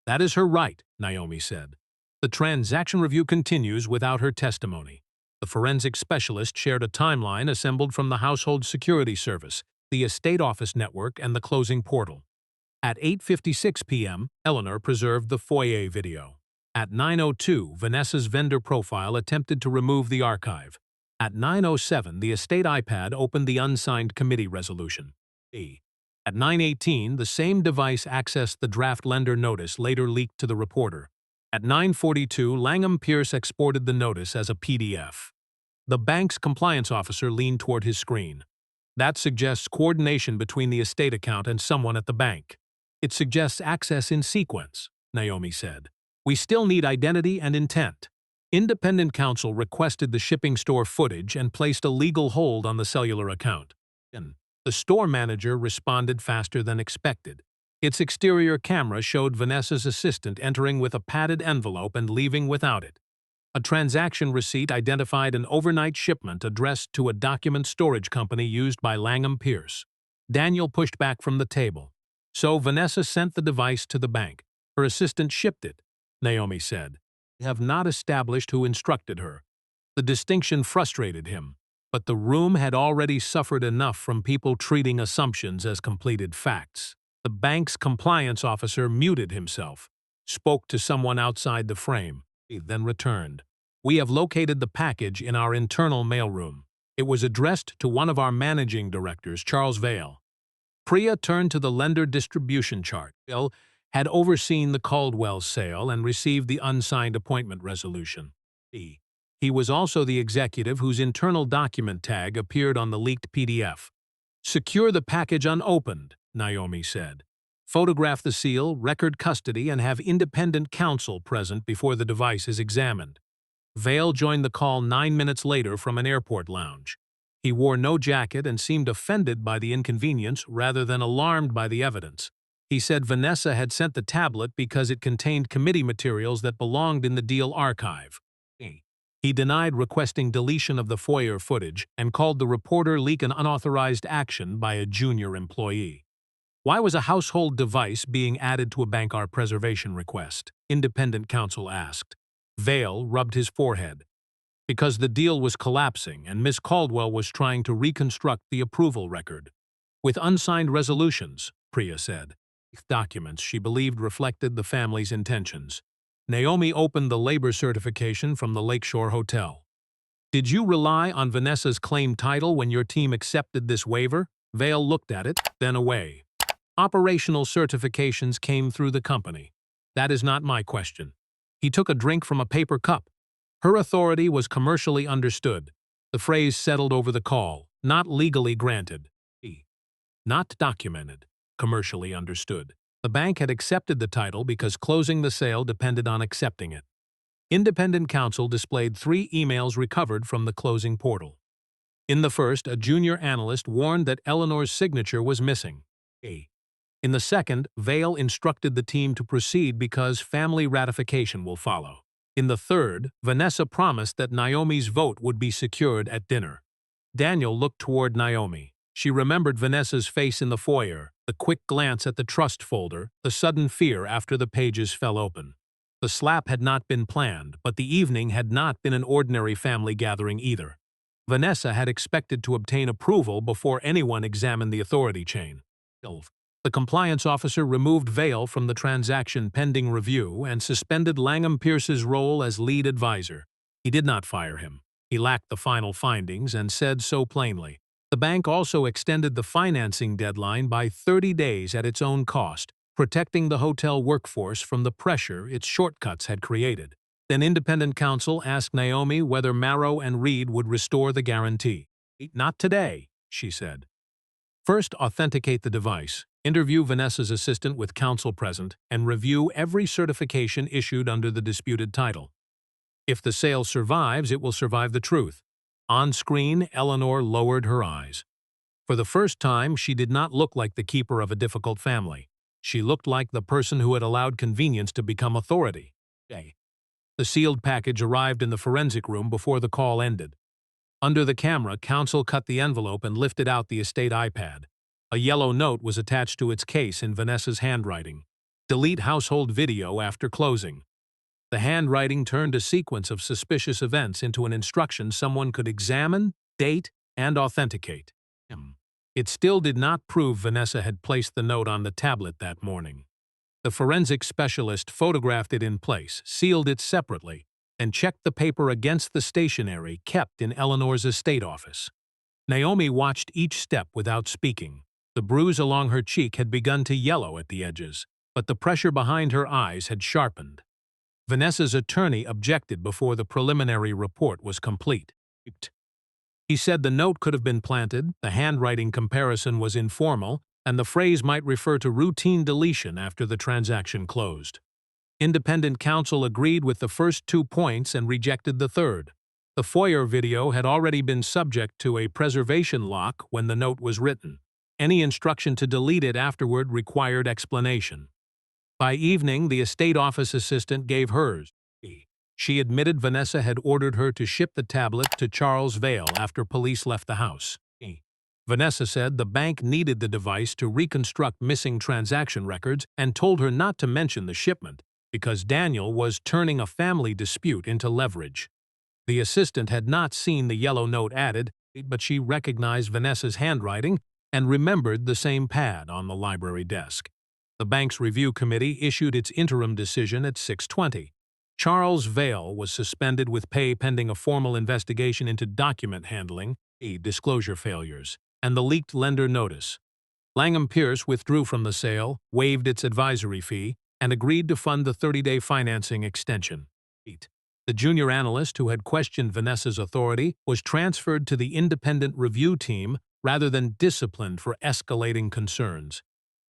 That is her right, Naomi said. The transaction review continues without her testimony. The forensic specialist shared a timeline assembled from the Household Security Service, the Estate Office Network, and the closing portal. At 8:56 p.m., Eleanor preserved the foyer video. At 9:02, Vanessa's vendor profile attempted to remove the archive. At 9:07, the estate iPad opened the unsigned committee resolution. At 9:18, the same device accessed the draft lender notice later leaked to the reporter. At 9:42, Langham Pierce exported the notice as a PDF. The bank's compliance officer leaned toward his screen. That suggests coordination between the estate account and someone at the bank. It suggests access in sequence, Naomi said. We still need identity and intent. Independent counsel requested the shipping store footage and placed a legal hold on the cellular account. The store manager responded faster than expected. Its exterior camera showed Vanessa's assistant entering with a padded envelope and leaving without it. A transaction receipt identified an overnight shipment addressed to a document storage company used by Langham Pierce. Daniel pushed back from the table. So Vanessa sent the device to the bank. Her assistant shipped it, Naomi said. We have not established who instructed her. The distinction frustrated him, but the room had already suffered enough from people treating assumptions as completed facts. The bank's compliance officer muted himself, spoke to someone outside the frame, then returned. We have located the package in our internal mailroom. It was addressed to one of our managing directors, Charles Vale. Priya turned to the lender distribution chart. Vale had overseen the Caldwell sale and received the unsigned appointment resolution. He was also the executive whose internal document tag appeared on the leaked PDF. Secure the package unopened, Naomi said. Photograph the seal, record custody, and have independent counsel present before the device is examined. Vale joined the call 9 minutes later from an airport lounge. He wore no jacket and seemed offended by the inconvenience rather than alarmed by the evidence. He said Vanessa had sent the tablet because it contained committee materials that belonged in the deal archive. He denied requesting deletion of the foyer footage and called the reporter leak an unauthorized action by a junior employee. Why was a household device being added to a bank preservation request? Independent counsel asked. Vale rubbed his forehead. Because the deal was collapsing and Miss Caldwell was trying to reconstruct the approval record. With unsigned resolutions, Priya said. Documents she believed reflected the family's intentions. Naomi opened the labor certification from the Lakeshore Hotel. Did you rely on Vanessa's claim title when your team accepted this waiver? Vale looked at it, then away. Operational certifications came through the company. That is not my question. He took a drink from a paper cup. Her authority was commercially understood. The phrase settled over the call, not legally granted. Not documented, commercially understood. The bank had accepted the title because closing the sale depended on accepting it. Independent counsel displayed 3 emails recovered from the closing portal. In the first, a junior analyst warned that Eleanor's signature was missing. In the second, Vale instructed the team to proceed because family ratification will follow. In the third, Vanessa promised that Naomi's vote would be secured at dinner. Daniel looked toward Naomi. She remembered Vanessa's face in the foyer, the quick glance at the trust folder, the sudden fear after the pages fell open. The slap had not been planned, but the evening had not been an ordinary family gathering either. Vanessa had expected to obtain approval before anyone examined the authority chain. The compliance officer removed Vale from the transaction pending review and suspended Langham Pierce's role as lead advisor. He did not fire him. He lacked the final findings and said so plainly. The bank also extended the financing deadline by 30 days at its own cost, protecting the hotel workforce from the pressure its shortcuts had created. Then independent counsel asked Naomi whether Marrow and Reed would restore the guarantee. "Not today," she said. "First, authenticate the device, interview Vanessa's assistant with counsel present, and review every certification issued under the disputed title. If the sale survives, it will survive the truth." On screen, Eleanor lowered her eyes. For the first time, she did not look like the keeper of a difficult family. She looked like the person who had allowed convenience to become authority. The sealed package arrived in the forensic room before the call ended. Under the camera, counsel cut the envelope and lifted out the estate iPad. A yellow note was attached to its case in Vanessa's handwriting. "Delete household video after closing." The handwriting turned a sequence of suspicious events into an instruction someone could examine, date, and authenticate. It still did not prove Vanessa had placed the note on the tablet that morning. The forensic specialist photographed it in place, sealed it separately, and checked the paper against the stationery kept in Eleanor's estate office. Naomi watched each step without speaking. The bruise along her cheek had begun to yellow at the edges, but the pressure behind her eyes had sharpened. Vanessa's attorney objected before the preliminary report was complete. He said the note could have been planted, the handwriting comparison was informal, and the phrase might refer to routine deletion after the transaction closed. Independent counsel agreed with the first 2 points and rejected the third. The Foyer video had already been subject to a preservation lock when the note was written. Any instruction to delete it afterward required explanation. By evening, the estate office assistant gave hers. She admitted Vanessa had ordered her to ship the tablet to Charles Vale after police left the house. Vanessa said the bank needed the device to reconstruct missing transaction records and told her not to mention the shipment because Daniel was turning a family dispute into leverage. The assistant had not seen the yellow note added, but she recognized Vanessa's handwriting and remembered the same pad on the library desk. The bank's review committee issued its interim decision at 6:20. Charles Vale was suspended with pay pending a formal investigation into document handling, disclosure failures, and the leaked lender notice. Langham Pierce withdrew from the sale, waived its advisory fee, and agreed to fund the 30-day financing extension. The junior analyst who had questioned Vanessa's authority was transferred to the independent review team rather than disciplined for escalating concerns.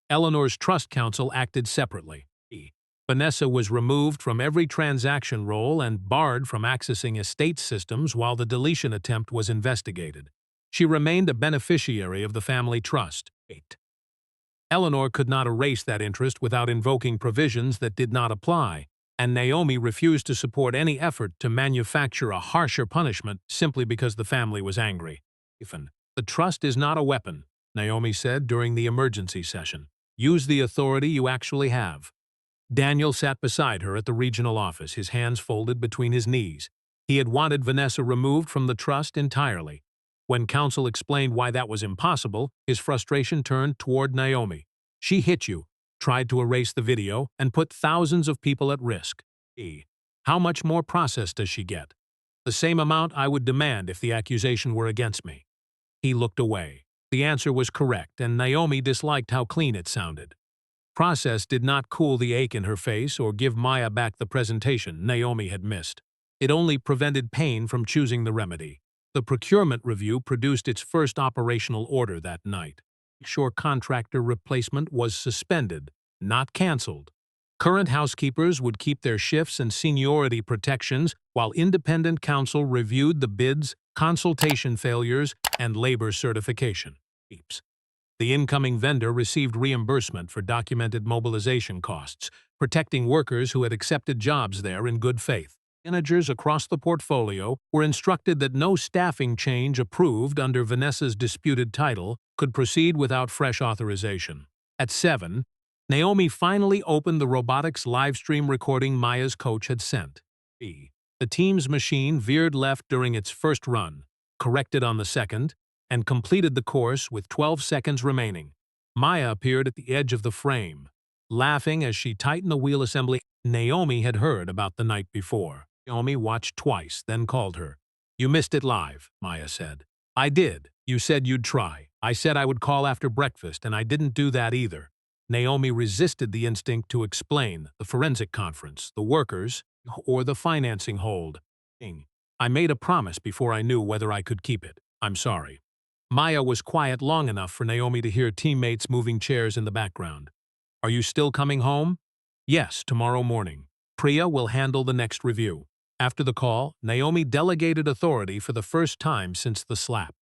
Eleanor's trust counsel acted separately. Vanessa was removed from every transaction role and barred from accessing estate systems while the deletion attempt was investigated. She remained a beneficiary of the family trust. Eleanor could not erase that interest without invoking provisions that did not apply, and Naomi refused to support any effort to manufacture a harsher punishment simply because the family was angry. "The trust is not a weapon," Naomi said during the emergency session. "Use the authority you actually have." Daniel sat beside her at the regional office, his hands folded between his knees. He had wanted Vanessa removed from the trust entirely. When counsel explained why that was impossible, his frustration turned toward Naomi. "She hit you, tried to erase the video, and put thousands of people at risk. How much more process does she get?" "The same amount I would demand if the accusation were against me." He looked away. The answer was correct, and Naomi disliked how clean it sounded. Process did not cool the ache in her face or give Maya back the presentation Naomi had missed. It only prevented pain from choosing the remedy. The procurement review produced its first operational order that night. Shore contractor replacement was suspended, not canceled. Current housekeepers would keep their shifts and seniority protections while independent counsel reviewed the bids, consultation failures, and labor certification. The incoming vendor received reimbursement for documented mobilization costs, protecting workers who had accepted jobs there in good faith. Managers across the portfolio were instructed that no staffing change approved under Vanessa's disputed title could proceed without fresh authorization. At 7, Naomi finally opened the robotics livestream recording Maya's coach had sent. The team's machine veered left during its first run, corrected on the second, and completed the course with 12 seconds remaining. Maya appeared at the edge of the frame, laughing as she tightened the wheel assembly Naomi had heard about the night before. Naomi watched twice, then called her. "You missed it live," Maya said. "I did," You said you'd try. I said I would call after breakfast, and I didn't do that either. Naomi resisted the instinct to explain the forensic conference, the workers, or the financing hold. I made a promise before I knew whether I could keep it. I'm sorry. Maya was quiet long enough for Naomi to hear teammates moving chairs in the background. Are you still coming home? Yes, tomorrow morning. Priya will handle the next review. After the call, Naomi delegated authority for the first time since the slap.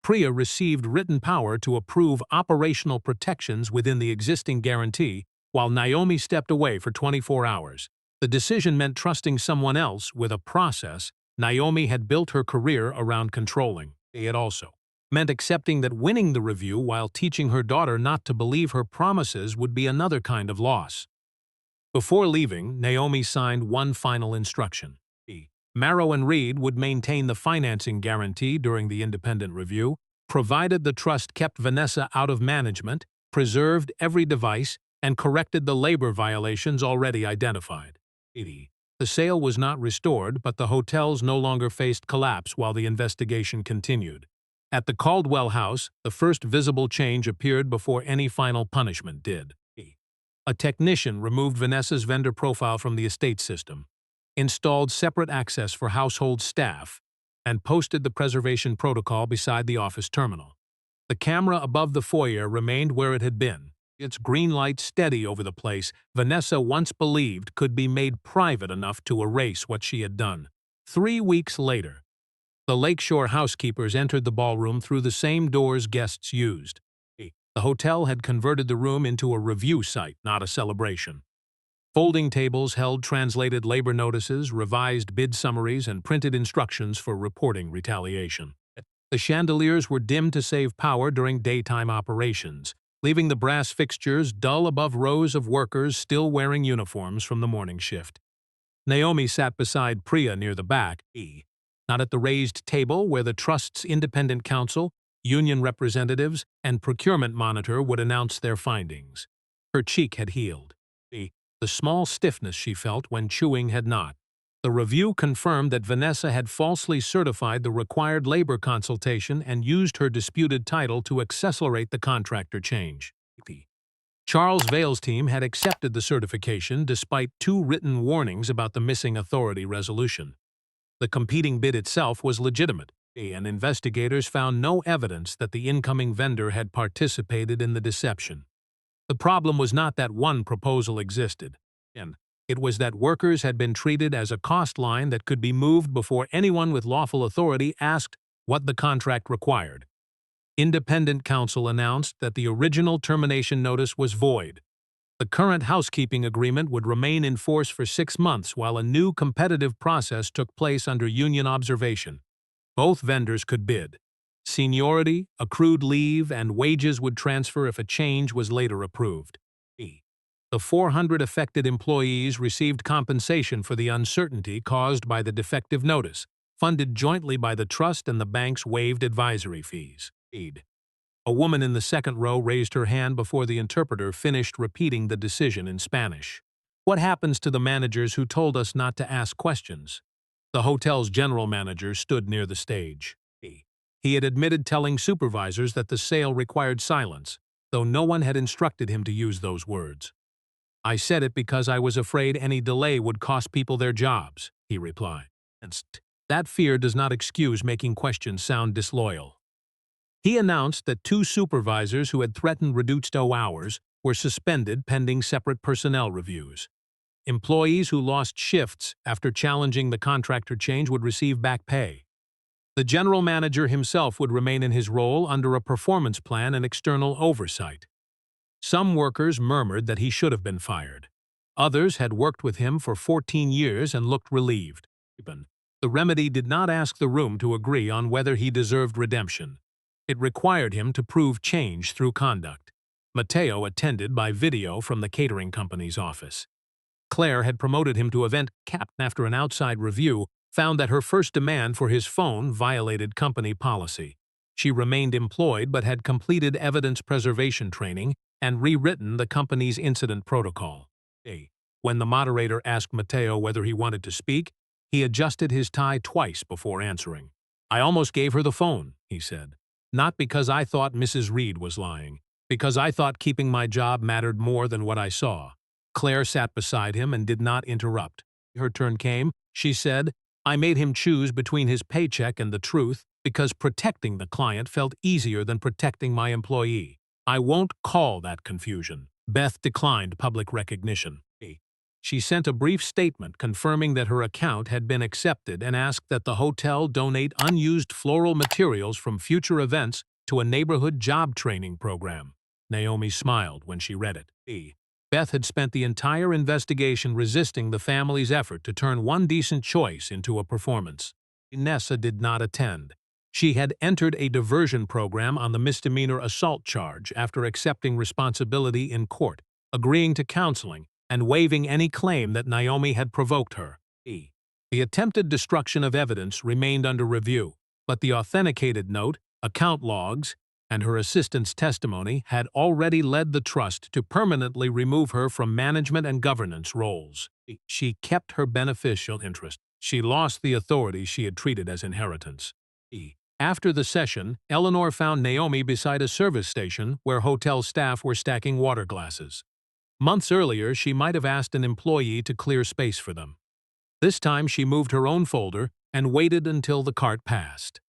Priya received written power to approve operational protections within the existing guarantee, while Naomi stepped away for 24 hours. The decision meant trusting someone else with a process Naomi had built her career around controlling. It also meant accepting that winning the review while teaching her daughter not to believe her promises would be another kind of loss. Before leaving, Naomi signed one final instruction. Marrow and Reed would maintain the financing guarantee during the independent review, provided the trust kept Vanessa out of management, preserved every device, and corrected the labor violations already identified. The sale was not restored, but the hotels no longer faced collapse while the investigation continued. At the Caldwell house, the first visible change appeared before any final punishment did. A technician removed Vanessa's vendor profile from the estate system, installed separate access for household staff, and posted the preservation protocol beside the office terminal. The camera above the foyer remained where it had been, its green light steady over the place Vanessa once believed could be made private enough to erase what she had done. 3 weeks later, the Lakeshore housekeepers entered the ballroom through the same doors guests used. The hotel had converted the room into a review site, not a celebration. Folding tables held translated labor notices, revised bid summaries, and printed instructions for reporting retaliation. The chandeliers were dimmed to save power during daytime operations, leaving the brass fixtures dull above rows of workers still wearing uniforms from the morning shift. Naomi sat beside Priya near the back, not at the raised table where the trust's independent counsel, union representatives, and procurement monitor would announce their findings. Her cheek had healed. The small stiffness she felt when chewing had not. The review confirmed that Vanessa had falsely certified the required labor consultation and used her disputed title to accelerate the contractor change. Charles Vale's team had accepted the certification despite 2 written warnings about the missing authority resolution. The competing bid itself was legitimate, and investigators found no evidence that the incoming vendor had participated in the deception. The problem was not that one proposal existed. It was that workers had been treated as a cost line that could be moved before anyone with lawful authority asked what the contract required. Independent counsel announced that the original termination notice was void. The current housekeeping agreement would remain in force for 6 months while a new competitive process took place under union observation. Both vendors could bid. Seniority, accrued leave, and wages would transfer if a change was later approved. The 400 affected employees received compensation for the uncertainty caused by the defective notice, funded jointly by the trust and the bank's waived advisory fees. A woman in the second row raised her hand before the interpreter finished repeating the decision in Spanish. What happens to the managers who told us not to ask questions? The hotel's general manager stood near the stage. He had admitted telling supervisors that the sale required silence, though no one had instructed him to use those words. I said it because I was afraid any delay would cost people their jobs, he replied. That fear does not excuse making questions sound disloyal. He announced that 2 supervisors who had threatened reduced hours were suspended pending separate personnel reviews. Employees who lost shifts after challenging the contractor change would receive back pay. The general manager himself would remain in his role under a performance plan and external oversight. Some workers murmured that he should have been fired. Others had worked with him for 14 years and looked relieved. The remedy did not ask the room to agree on whether he deserved redemption. It required him to prove change through conduct. Mateo attended by video from the catering company's office. Claire had promoted him to event captain after an outside review found that her first demand for his phone violated company policy. She remained employed but had completed evidence preservation training and rewritten the company's incident protocol. When the moderator asked Mateo whether he wanted to speak, he adjusted his tie twice before answering. I almost gave her the phone, he said. Not because I thought Mrs. Reed was lying, because I thought keeping my job mattered more than what I saw. Claire sat beside him and did not interrupt. Her turn came. She said, I made him choose between his paycheck and the truth because protecting the client felt easier than protecting my employee. I won't call that confusion. Beth declined public recognition. She sent a brief statement confirming that her account had been accepted and asked that the hotel donate unused floral materials from future events to a neighborhood job training program. Naomi smiled when she read it. Beth had spent the entire investigation resisting the family's effort to turn one decent choice into a performance. Vanessa did not attend. She had entered a diversion program on the misdemeanor assault charge after accepting responsibility in court, agreeing to counseling, and waiving any claim that Naomi had provoked her. The attempted destruction of evidence remained under review, but the authenticated note, account logs, and her assistant's testimony had already led the trust to permanently remove her from management and governance roles. She kept her beneficial interest. She lost the authority she had treated as inheritance. After the session, Eleanor found Naomi beside a service station where hotel staff were stacking water glasses. Months earlier, she might have asked an employee to clear space for them. This time, she moved her own folder and waited until the cart passed.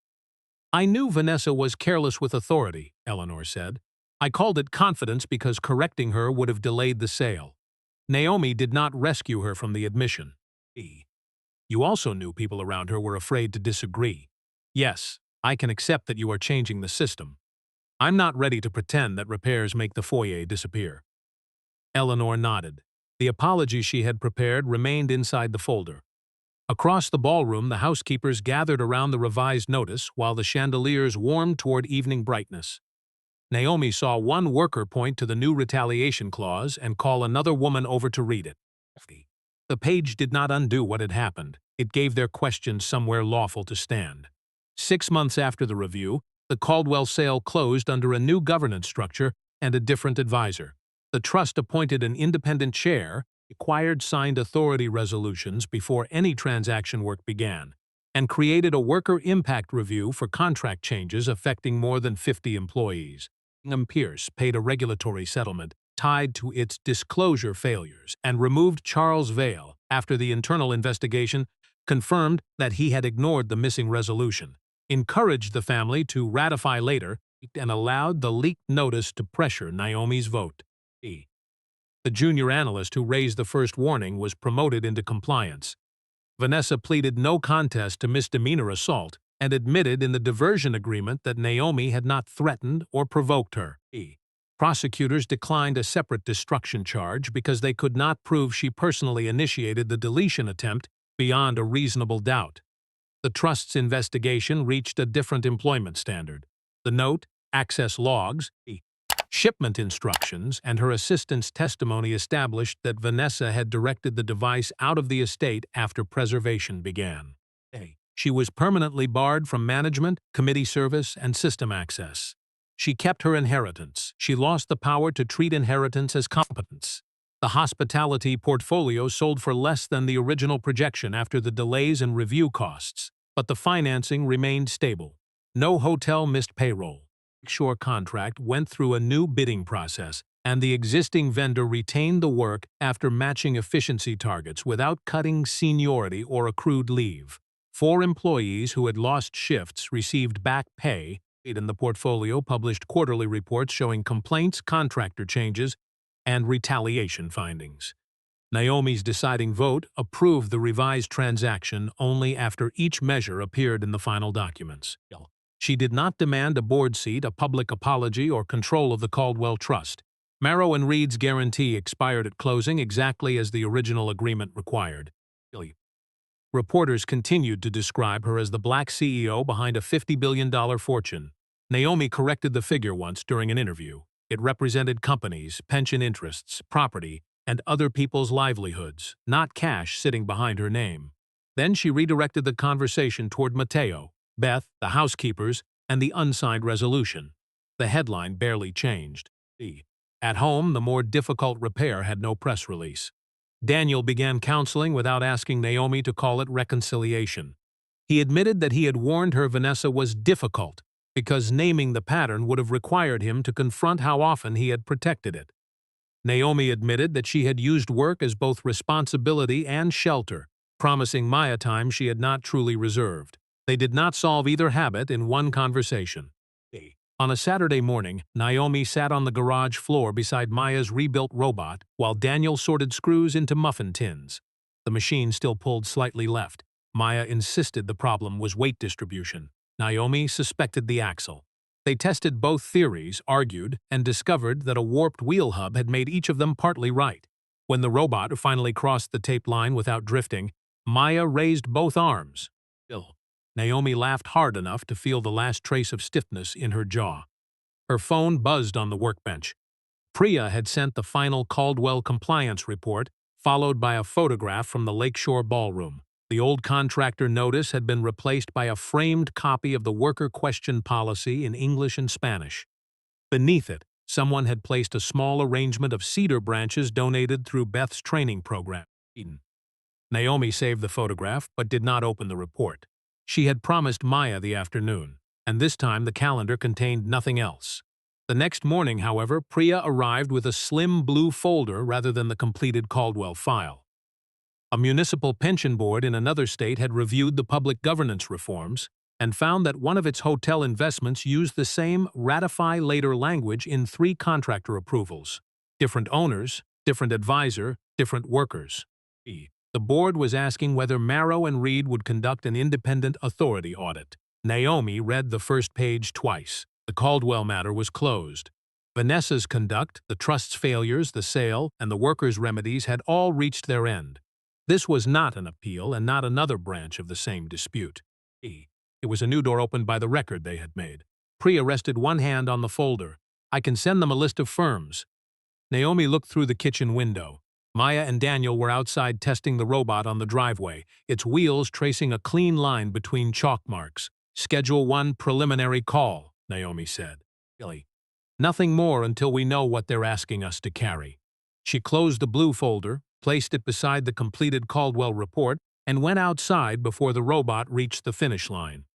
I knew Vanessa was careless with authority, Eleanor said. I called it confidence because correcting her would have delayed the sale. Naomi did not rescue her from the admission. You also knew people around her were afraid to disagree. Yes, I can accept that you are changing the system. I'm not ready to pretend that repairs make the foyer disappear. Eleanor nodded. The apology she had prepared remained inside the folder. Across the ballroom, the housekeepers gathered around the revised notice while the chandeliers warmed toward evening brightness. Naomi saw one worker point to the new retaliation clause and call another woman over to read it. The page did not undo what had happened. It gave their questions somewhere lawful to stand. 6 months after the review, the Caldwell sale closed under a new governance structure and a different advisor. The trust appointed an independent chair, required signed authority resolutions before any transaction work began, and created a worker impact review for contract changes affecting more than 50 employees. Pierce paid a regulatory settlement tied to its disclosure failures and removed Charles Vale after the internal investigation confirmed that he had ignored the missing resolution, encouraged the family to ratify later, and allowed the leaked notice to pressure Naomi's vote. The junior analyst who raised the first warning was promoted into compliance. Vanessa pleaded no contest to misdemeanor assault and admitted in the diversion agreement that Naomi had not threatened or provoked her. Prosecutors declined a separate destruction charge because they could not prove she personally initiated the deletion attempt beyond a reasonable doubt. The trust's investigation reached a different employment standard. The note, access logs, shipment instructions, and her assistant's testimony established that Vanessa had directed the device out of the estate after preservation began. She was permanently barred from management, committee service, and system access. She kept her inheritance. She lost the power to treat inheritance as competence. The hospitality portfolio sold for less than the original projection after the delays and review costs, but the financing remained stable. No hotel missed payroll. The Shore contract went through a new bidding process, and the existing vendor retained the work after matching efficiency targets without cutting seniority or accrued leave. 4 employees who had lost shifts received back pay, and the portfolio published quarterly reports showing complaints, contractor changes, and retaliation findings. Naomi's deciding vote approved the revised transaction only after each measure appeared in the final documents. She did not demand a board seat, a public apology, or control of the Caldwell Trust. Marrow and Reed's guarantee expired at closing exactly as the original agreement required. Reporters continued to describe her as the Black CEO behind a $50 billion fortune. Naomi corrected the figure once during an interview. It represented companies, pension interests, property, and other people's livelihoods, not cash sitting behind her name. Then she redirected the conversation toward Mateo, Beth, the housekeepers, and the unsigned resolution. The headline barely changed. At home, the more difficult repair had no press release. Daniel began counseling without asking Naomi to call it reconciliation. He admitted that he had warned her Vanessa was difficult because naming the pattern would have required him to confront how often he had protected it. Naomi admitted that she had used work as both responsibility and shelter, promising Maya time she had not truly reserved. They did not solve either habit in one conversation. On a Saturday morning, Naomi sat on the garage floor beside Maya's rebuilt robot while Daniel sorted screws into muffin tins. The machine still pulled slightly left. Maya insisted the problem was weight distribution. Naomi suspected the axle. They tested both theories, argued, and discovered that a warped wheel hub had made each of them partly right. When the robot finally crossed the tape line without drifting, Maya raised both arms. Still, Naomi laughed hard enough to feel the last trace of stiffness in her jaw. Her phone buzzed on the workbench. Priya had sent the final Caldwell compliance report, followed by a photograph from the Lakeshore Ballroom. The old contractor notice had been replaced by a framed copy of the worker question policy in English and Spanish. Beneath it, someone had placed a small arrangement of cedar branches donated through Beth's training program. Naomi saved the photograph but did not open the report. She had promised Maya the afternoon, and this time the calendar contained nothing else. The next morning, however, Priya arrived with a slim blue folder rather than the completed Caldwell file. A municipal pension board in another state had reviewed the public governance reforms and found that one of its hotel investments used the same ratify later language in 3 contractor approvals. Different owners, different advisor, different workers. The board was asking whether Marrow and Reed would conduct an independent authority audit. Naomi read the first page twice. The Caldwell matter was closed. Vanessa's conduct, the trust's failures, the sale, and the workers' remedies had all reached their end. This was not an appeal and not another branch of the same dispute. It was a new door opened by the record they had made. Priya rested one hand on the folder. I can send them a list of firms. Naomi looked through the kitchen window. Maya and Daniel were outside testing the robot on the driveway, its wheels tracing a clean line between chalk marks. Schedule 1 preliminary call, Naomi said. Really? Nothing more until we know what they're asking us to carry. She closed the blue folder, placed it beside the completed Caldwell report, and went outside before the robot reached the finish line.